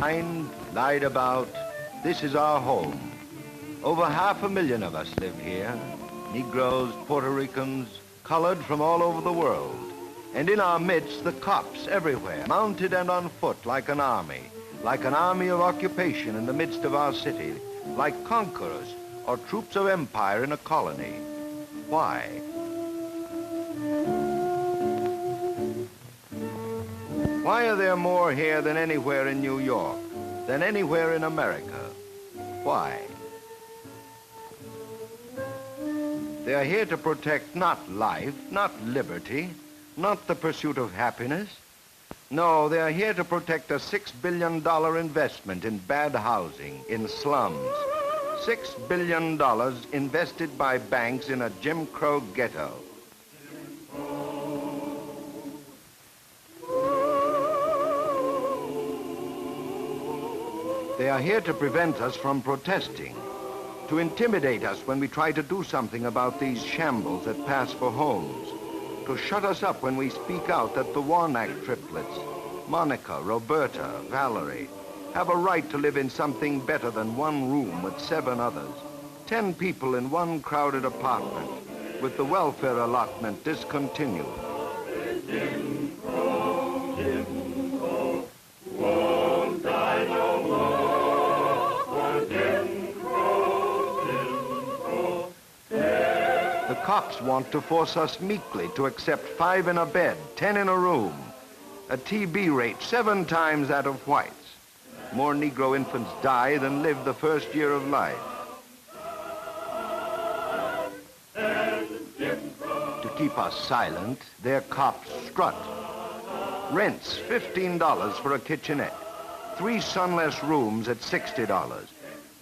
Lied about. This is our home. Over 500,000 of us live here. Negroes, Puerto Ricans, colored from all over the world. And in our midst, the cops everywhere, mounted and on foot like an army of occupation in the midst of our city, like conquerors or troops of empire in a colony. Why? Why are there more here than anywhere in New York, than anywhere in America? Why? They are here to protect not life, not liberty, not the pursuit of happiness. No, they are here to protect a $6 billion investment in bad housing, in slums. $6 billion invested by banks in a Jim Crow ghetto. They are here to prevent us from protesting, to intimidate us when we try to do something about these shambles that pass for homes, to shut us up when we speak out that the Warnack triplets, Monica, Roberta, Valerie, have a right to live in something better than one room with 7 others, 10 people in one crowded apartment, with the welfare allotment discontinued. The cops want to force us meekly to accept 5 in a bed, 10 in a room, a TB rate 7 times that of whites. More Negro infants die than live the first year of life. To keep us silent, their cops strut. Rents $15 for a kitchenette, 3 sunless rooms at $60.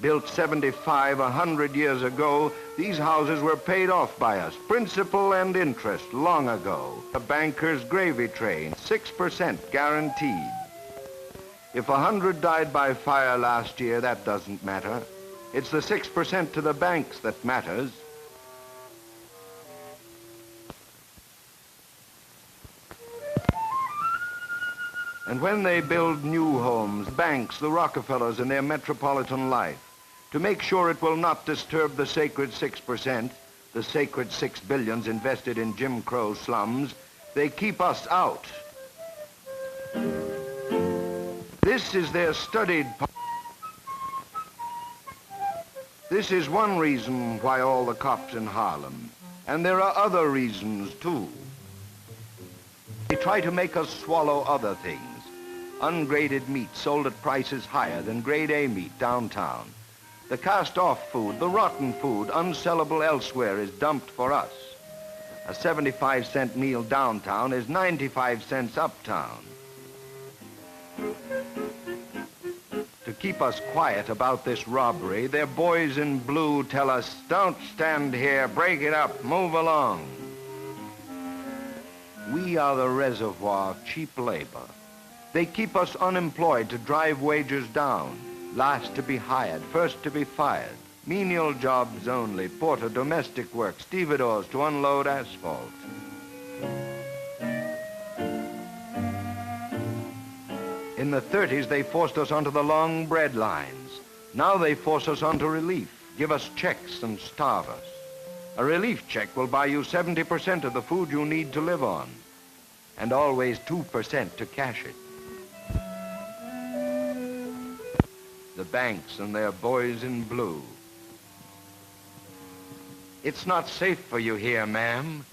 Built 75, 100 years ago, these houses were paid off by us, principal and interest, long ago. A banker's gravy train, 6% guaranteed. If 100 died by fire last year, that doesn't matter. It's the 6% to the banks that matters. And when they build new homes, banks, the Rockefellers in their metropolitan life, to make sure it will not disturb the sacred 6%, the sacred $6 billion invested in Jim Crow slums, they keep us out. This is their studied This is one reason why all the cops in Harlem, and there are other reasons too. They try to make us swallow other things. Ungraded meat sold at prices higher than grade A meat downtown. The cast-off food, the rotten food, unsellable elsewhere is dumped for us. A 75-cent meal downtown is 95 cents uptown. To keep us quiet about this robbery, their boys in blue tell us, don't stand here, break it up, move along. We are the reservoir of cheap labor. They keep us unemployed to drive wages down. Last to be hired, first to be fired. Menial jobs only, porter, domestic work, stevedores to unload asphalt. In the 30s, they forced us onto the long bread lines. Now they force us onto relief, give us checks and starve us. A relief check will buy you 70% of the food you need to live on, and always 2% to cash it. The banks and their boys in blue. It's not safe for you here, ma'am.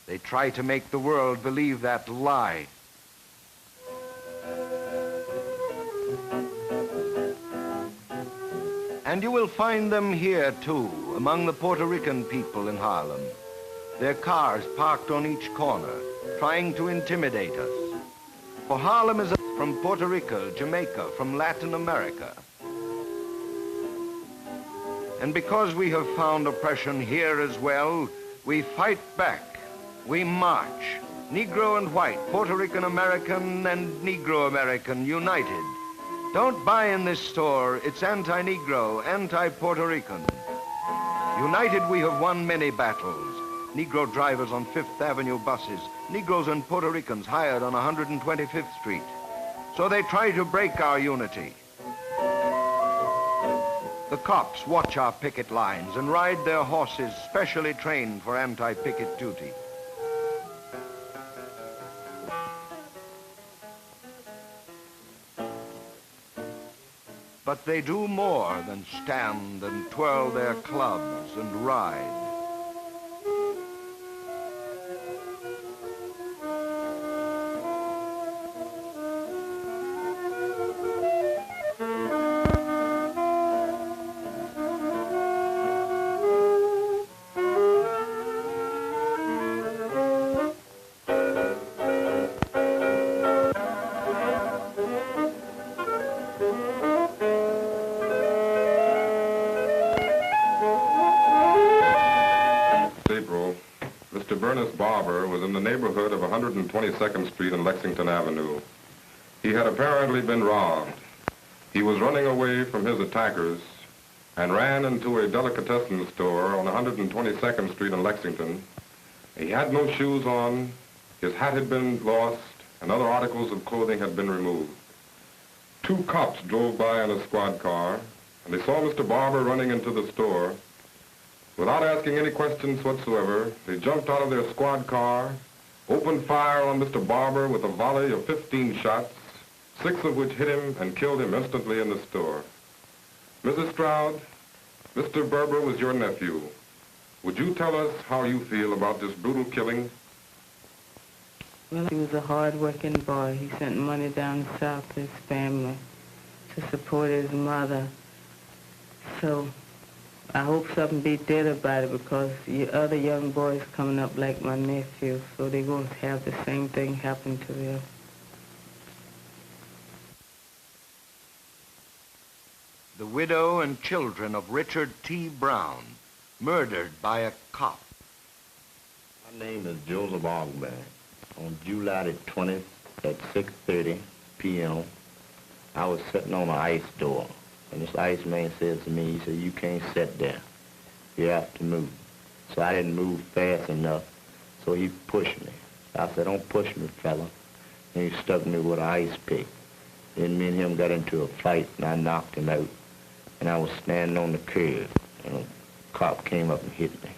They try to make the world believe that lie. And you will find them here, too, among the Puerto Rican people in Harlem. Their cars parked on each corner, trying to intimidate us. For Harlem is from Puerto Rico, Jamaica, from Latin America. And because we have found oppression here as well, we fight back. We march. Negro and white, Puerto Rican American and Negro American united. Don't buy in this store. It's anti-Negro, anti-Puerto Rican. United, we have won many battles. Negro drivers on 5th Avenue buses, Negroes and Puerto Ricans hired on 125th Street. So they try to break our unity. The cops watch our picket lines and ride their horses specially trained for anti-picket duty. But they do more than stand and twirl their clubs and ride. Bernice Barber was in the neighborhood of 122nd Street and Lexington Avenue. He had apparently been robbed. He was running away from his attackers and ran into a delicatessen store on 122nd Street in Lexington. He had no shoes on, his hat had been lost, and other articles of clothing had been removed. Two cops drove by in a squad car, and they saw Mr. Barber running into the store. Without asking any questions whatsoever, they jumped out of their squad car, opened fire on Mr. Barber with a volley of 15 shots, 6 of which hit him and killed him instantly in the store. Mrs. Stroud, Mr. Barber was your nephew. Would you tell us how you feel about this brutal killing? Well, he was a hard-working boy. He sent money down south to his family to support his mother. So I hope something be did about it, because the other young boys coming up like my nephew, so they're going to have the same thing happen to them. The widow and children of Richard T. Brown, murdered by a cop. My name is Joseph Bogman. On July the 20th at 6:30 p.m., I was sitting on an ice door. And this ice man says to me, he said, "You can't sit there. You have to move." So I didn't move fast enough, so he pushed me. I said, "Don't push me, fella." And he stuck me with an ice pick. Then me and him got into a fight, and I knocked him out. And I was standing on the curb, and a cop came up and hit me.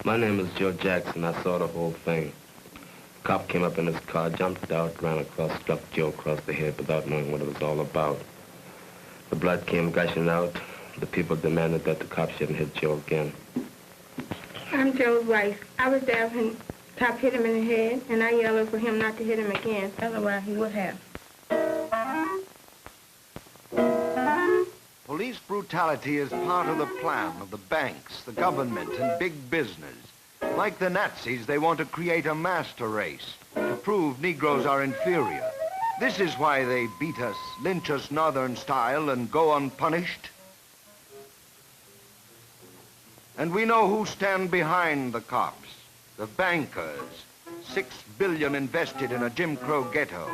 My name is Joe Jackson. I saw the whole thing. The cop came up in his car, jumped out, ran across, struck Joe across the head without knowing what it was all about. The blood came gushing out. The people demanded that the cop shouldn't hit Joe again. I'm Joe's wife. I was there when the cop hit him in the head, and I yelled for him not to hit him again. Otherwise, he would have. Police brutality is part of the plan of the banks, the government, and big business. Like the Nazis, they want to create a master race to prove Negroes are inferior. This is why they beat us, lynch us Northern style, and go unpunished. And we know who stand behind the cops. The bankers. $6 billion invested in a Jim Crow ghetto.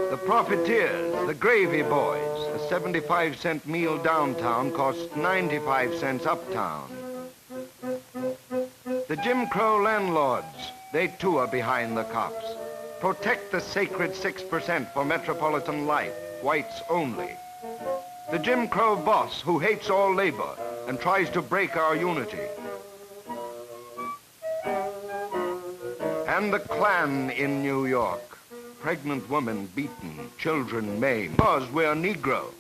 The profiteers, the gravy boys. A 75-cent meal downtown costs 95 cents uptown. The Jim Crow landlords. They, too, are behind the cops. Protect the sacred 6% for metropolitan life, whites only. The Jim Crow boss who hates all labor and tries to break our unity. And the Klan in New York. Pregnant women beaten, children maimed, because we're Negro.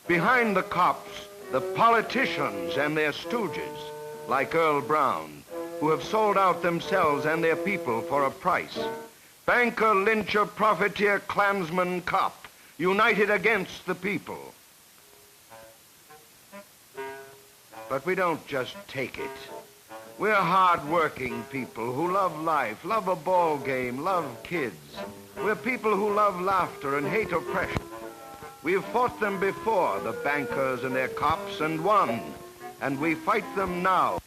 Behind the cops, the politicians and their stooges, like Earl Brown, who have sold out themselves and their people for a price. Banker, lyncher, profiteer, Klansman, cop, united against the people. But we don't just take it. We're hard-working people who love life, love a ball game, love kids. We're people who love laughter and hate oppression. We've fought them before, the bankers and their cops, and won. And we fight them now.